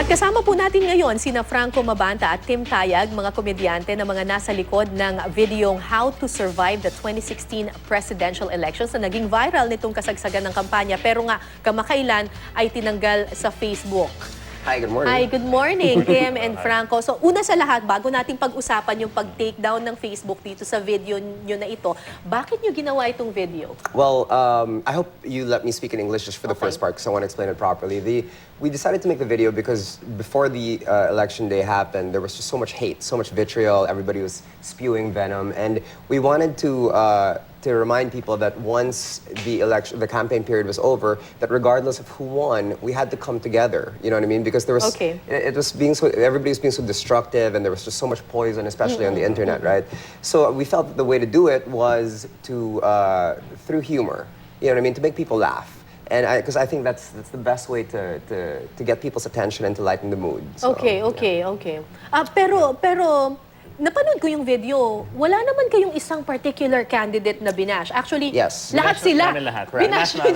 At kasama po natin ngayon sina Franco Mabanta at Tim Tayag, mga komedyante na mga nasa likod ng videong How to Survive the 2016 Presidential Elections na naging viral nitong kasagsagan ng kampanya pero nga kamakailan ay tinanggal sa Facebook. Hi, good morning. Hi, good morning, Tim and Franco. So, una sa lahat, bago nating pag-usapan yung pag-take down ng Facebook dito sa video nyo na ito, bakit nyo ginawa itong video? Well, I hope you let me speak in English just for the first part because I want to explain it properly. We decided to make the video because before the election day happened, there was just so much hate, so much vitriol, everybody was spewing venom, and we wanted to remind people that once the campaign period was over, that regardless of who won, we had to come together. You know what I mean? Because there was, it was being so, everybody was being so destructive, and there was just so much poison, especially on the internet, right? So we felt that the way to do it was to through humor. You know what I mean? To make people laugh. And because I think that's the best way to get people's attention and to lighten the mood. So, okay. Pero napanood ko yung video, wala naman kayong isang particular candidate na binash. Actually, yes. Lahat sila. Binash nyo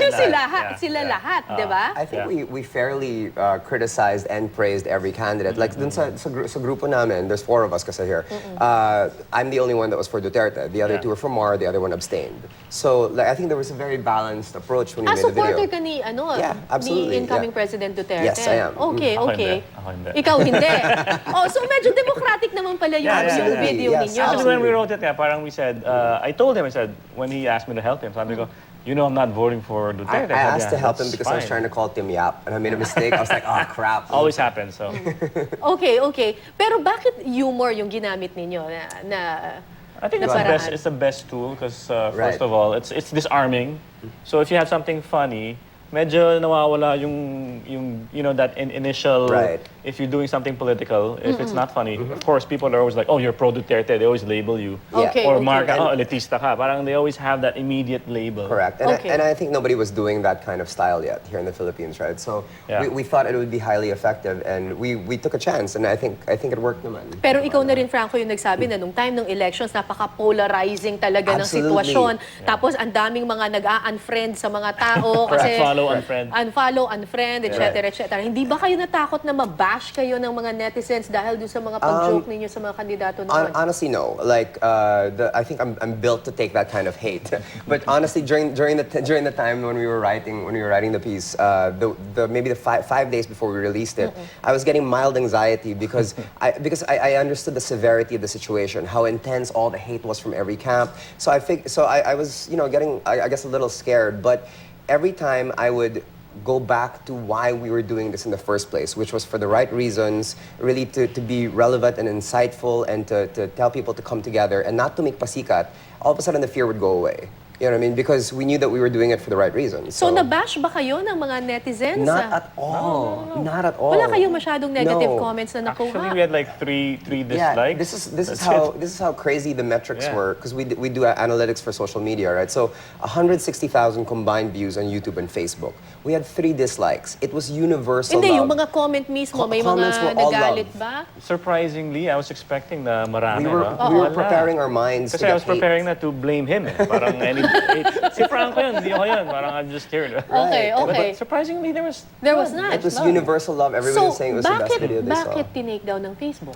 sila lahat, di ba? I think we fairly criticized and praised every candidate. Like dun sa grupo namin, there's 4 of us kasi here. I'm the only one that was for Duterte. The other 2 were for Mar, the other one abstained. So like, I think there was a very balanced approach when we made the video. Supporter ka ni, ni incoming President Duterte? Yes, I am. Okay. Ako hindi. Ikaw hindi. So medyo democratic naman pala yung video ninyo. Actually, when we wrote it, parang we said, I told him, when he asked me to help him, sabi ko, you know I'm not voting for Duterte. I asked to help him because I was trying to call Tim Yap, and I made a mistake. I was like, oh, crap. Always happens, so. Okay. Pero bakit humor yung ginamit ninyo na I think it's the best tool because, first of all, it's disarming. So if you have something funny, medyo nawawala yung you know, that initial, if you're doing something political, if it's not funny, of course, people are always like, oh, you're pro-Duterte, they always label you. Or Mark, elitista ka. Parang they always have that immediate label. Correct. And I think nobody was doing that kind of style yet here in the Philippines, right? So we thought it would be highly effective, and we took a chance, and I think it worked naman. Pero ikaw na rin, Franco, yung nagsabi na nung time ng elections, napaka-polarizing talaga ng sitwasyon. Tapos ang daming mga nag-a-unfriend sa mga tao kasi unfollow, unfriend, etc. Hindi ba kayo natakot na mabash kayo ng mga netizens dahil dun sa mga pag-joke ninyo sa mga kandidato noon? Honestly, no. Like, I think I'm built to take that kind of hate. But honestly, during the time when we were writing the piece, maybe the 5 days before we released it, I was getting mild anxiety because I understood the severity of the situation, how intense all the hate was from every camp. So I was, you know, getting, I guess, a little scared. But every time I would go back to why we were doing this in the first place, which was for the right reasons, really to be relevant and insightful, and to tell people to come together and not to make pasikat, all of a sudden the fear would go away. You know what I mean? Because we knew that we were doing it for the right reasons. So nabash ba kayo ng mga netizens? Not at all. No. Not at all. Wala kayong masyadong negative comments na nakuha? Actually, we had like three dislikes. This is how crazy the metrics were, because we do analytics for social media, right? So 160,000 combined views on YouTube and Facebook. We had 3 dislikes. It was universal. Hindi, yung mga comment mismo, may mga nagalit ba? Surprisingly, I was expecting na marami. We were preparing our minds. Kasi I was preparing na to blame him. Parang si Franco yun, hindi ako yun. Parang I'm just scared. Okay. But surprisingly, there was not. It was universal love. Everybody was saying it was the best video they saw. So, bakit tinake down ng Facebook?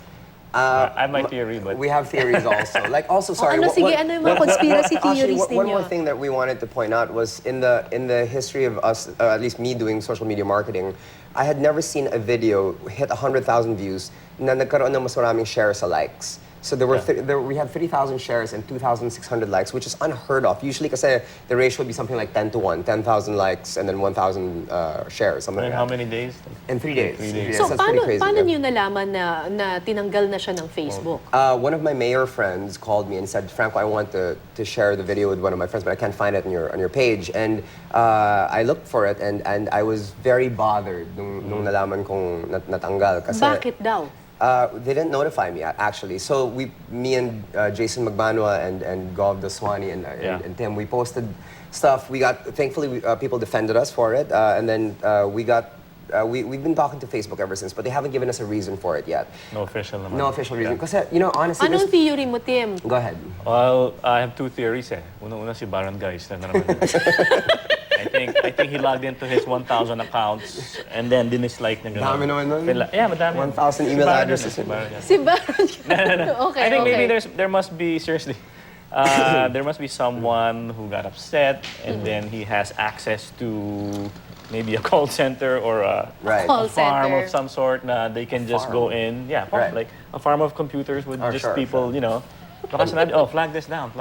I have my theory, but we have theories also. Like, also, sorry. Ano yung mga conspiracy theories One more thing that we wanted to point out was in the history of us, at least me doing social media marketing, I had never seen a video hit 100,000 views na nagkaroon ng mas maraming shares sa likes. So we had 3,000 shares and 2,600 likes, which is unheard of. Usually, kasi the ratio would be something like 10 to 1, 10,000 likes and then 1,000 shares. Something like how many days? In 3 days. 3 days. So paano niyo nalaman na tinanggal na siya ng Facebook? One of my mayor friends called me and said, Franco, I want to share the video with one of my friends, but I can't find it on your page. And I looked for it, and I was very bothered nung nalaman kong natanggal. Kasi, bakit daw? They didn't notify me, actually. So me and Jason Magbanwa and Gov Daswani and Tim, we posted stuff. Thankfully, people defended us for it, and then we've been talking to Facebook ever since, but they haven't given us a reason for it yet. No official naman. No official reason. Kasi, you know, honestly, anong theory mo, Tim? Go ahead. Well, I have 2 theories. Una si Barangays na naman. I think he logged into his 1,000 accounts and then dinislike niya. Dami naman nun. Yeah, madami. 1,000 email addresses. Si Baron. Okay, I think okay. maybe there must be, seriously, there must be someone who got upset and then he has access to maybe a call center or a, Right. Call a farm center. of some sort na they can just farm. go in. Yeah, farm, Right. like a farm of computers with Oh, just sure, people, sure. you know. Baka sinabi, oh, flag this down.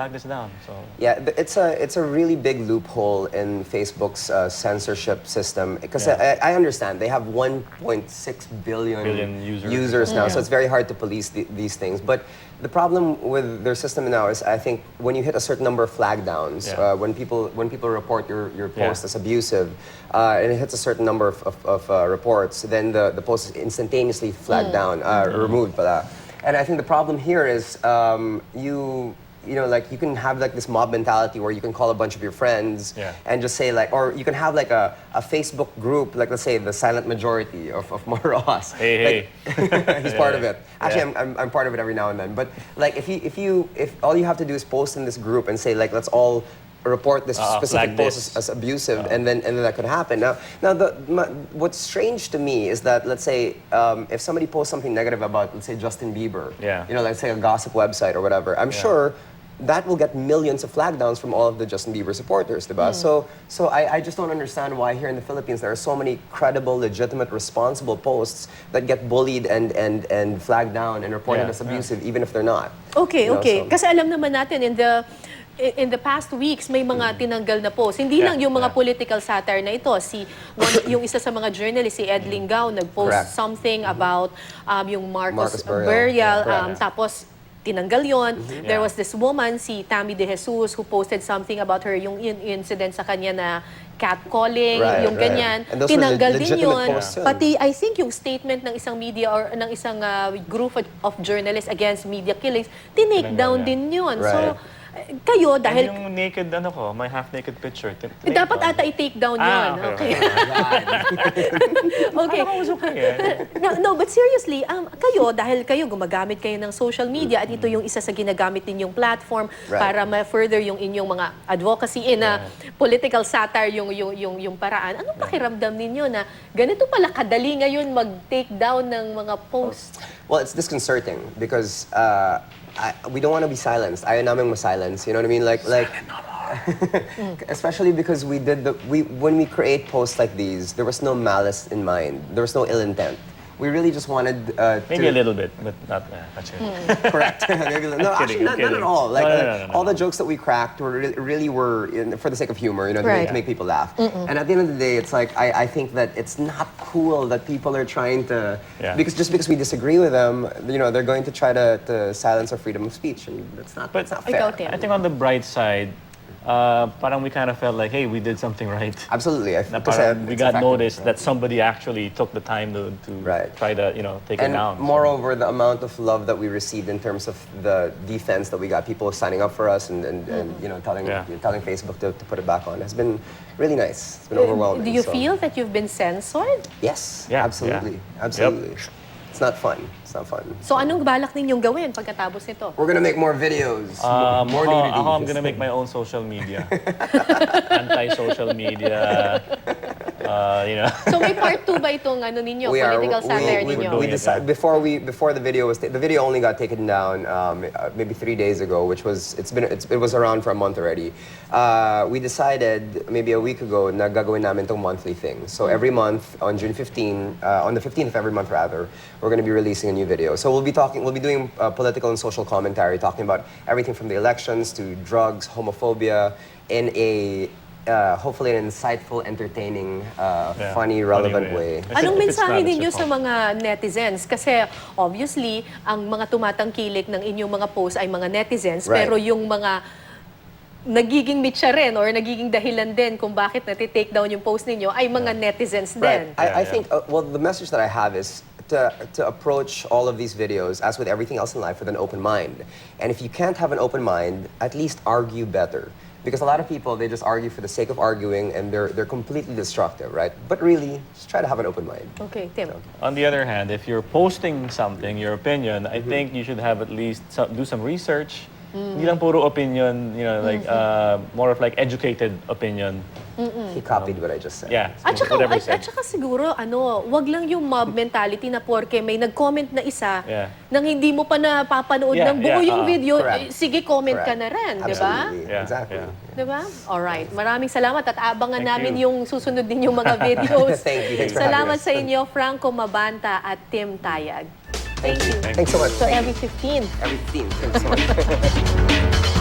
So, Yeah, it's a really big loophole in Facebook's censorship system because Yeah. I understand they have 1.6 billion Billion users. now, so it's very hard to police these things. But the problem with their system now is I think when you hit a certain number of flag downs, Yeah. when people report your post Yeah. as abusive, and it hits a certain number of reports, then the post is instantaneously flagged down, removed. And I think the problem here is you know, like you can have like this mob mentality where you can call a bunch of your friends Yeah. and just say like, or you can have like a Facebook group, like let's say the silent majority of Moros. Hey. He's part of it. Actually, I'm part of it every now and then. But like if all you have to do is post in this group and say like, let's all report this specific flag post this. as abusive, and then that could happen. Now what's strange to me is that let's say if somebody posts something negative about let's say Justin Bieber, Yeah. you know, let's say a gossip website or whatever, I'm sure that will get millions of flag downs from all of the Justin Bieber supporters, diba? So I just don't understand why here in the Philippines there are so many credible, legitimate, responsible posts that get bullied and flagged down and reported Yeah, as abusive, even if they're not. Okay, You know, okay. so- Kasi alam naman natin in the past weeks may mga tinanggal na post. Hindi lang yung mga political satire na ito. Yung isa sa mga journalist, si Ed Lingao, nag-post Correct. something about yung Marcos Marcos burial. burial. Yeah, Tapos tinanggal yon. There Yeah. was this woman, si Tammy De Jesus, who posted something about her, yung incident sa kanya na catcalling, Right, yung right. ganyan. And those were Tinanggal din legitimate yun. posts yun. Pati, I think yung statement ng isang media or ng isang group of journalists against media killings, tinake Tinanggal down yan. din yun. Right. So, kayo, And dahil yung naked, my half-naked picture. dapat ata i-take down yun. Okay. Okay. Akala ko was okay eh. No, but seriously, dahil kayo gumagamit kayo ng social media at ito yung isa sa ginagamit ninyong platform Right. para ma-further yung inyong mga advocacy in a political satire yung paraan. Anong pakiramdam ninyo na ganito pala kadali ngayon mag-take down ng mga posts? Well, it's disconcerting because we don't want to be silenced. Ayaw namin ma-silence. You know what I mean? Like especially because when we create posts like these, there was no malice in mind. There was no ill intent. We really just wanted Maybe a little bit, but not much. correct. Maybe, no, actually, I'm not at kidding. all. Like No. all the jokes that we cracked were really were for the sake of humor, you know, to make people laugh. And at the end of the day, it's like I think that it's not cool that people are trying to Yeah. because we disagree with them, you know, they're going to try to silence our freedom of speech, and that's not fair. Ikaw, Tim. I think on the bright side, parang we kind of felt like, hey, we did something right. Absolutely. Na Kasi parang we it's got effective, noticed right? that somebody actually took the time to Right. try to, take it And down. So, moreover, the amount of love that we received in terms of the defense that we got, people signing up for us and you know telling Facebook to put it back on, has been really nice. It's been overwhelming. Do you so- feel that you've been censored? Yes, Yeah, absolutely, yeah. absolutely. It's not fun. It's not fun. So anong balak ninyong gawin pagkatapos nito? We're gonna make more videos, more nudity. I'm gonna make my own social media. Anti-social media. So may part 2 ba itong ninyo, political satire ninyo? We decided before the video the video only got taken down maybe 3 days ago, which was it was around for a month already. We decided maybe a week ago na gagawin namin tong monthly thing. So every month on June 15, on the 15th of every month rather, we're going to be releasing a new video. So we'll be doing political and social commentary, talking about everything from the elections to drugs, homophobia, in a hopefully an insightful, entertaining, funny, relevant way. Anong If it's not, mensahe it's ninyo your sa mga netizens? Kasi obviously, ang mga tumatangkilik ng inyong mga posts ay mga netizens, Right. pero yung mga nagiging mitya rin or nagiging dahilan din kung bakit nati-take down yung post ninyo ay mga netizens din. Right. I think, well, the message that I have is to approach all of these videos, as with everything else in life, with an open mind. And if you can't have an open mind, at least argue better. Because a lot of people, they just argue for the sake of arguing, and they're completely destructive, right? But really, just try to have an open mind. Okay, Tim. On the other hand, if you're posting something, your opinion, I think you should have at least do some research. Hindi lang puro opinion, like more of like educated opinion. he copied what I just said. Yeah. At saka, whatever he said. at saka siguro, wag lang yung mob mentality na porke may nag-comment na isa Yeah. nang hindi mo pa napapanood Yeah, ng buo yeah, yung video, correct. sige, comment ka Correct. na rin, di ba? Absolutely. Yeah, Exactly. yeah. Di ba? Alright. Maraming salamat at abangan Thank namin you. yung susunod din yung mga videos. Thank you. Thanks for having Salamat us. sa inyo, Franco Mabanta at Tim Tayag. Thank you. Thanks so much. So every 15. Every 15. Thanks so much.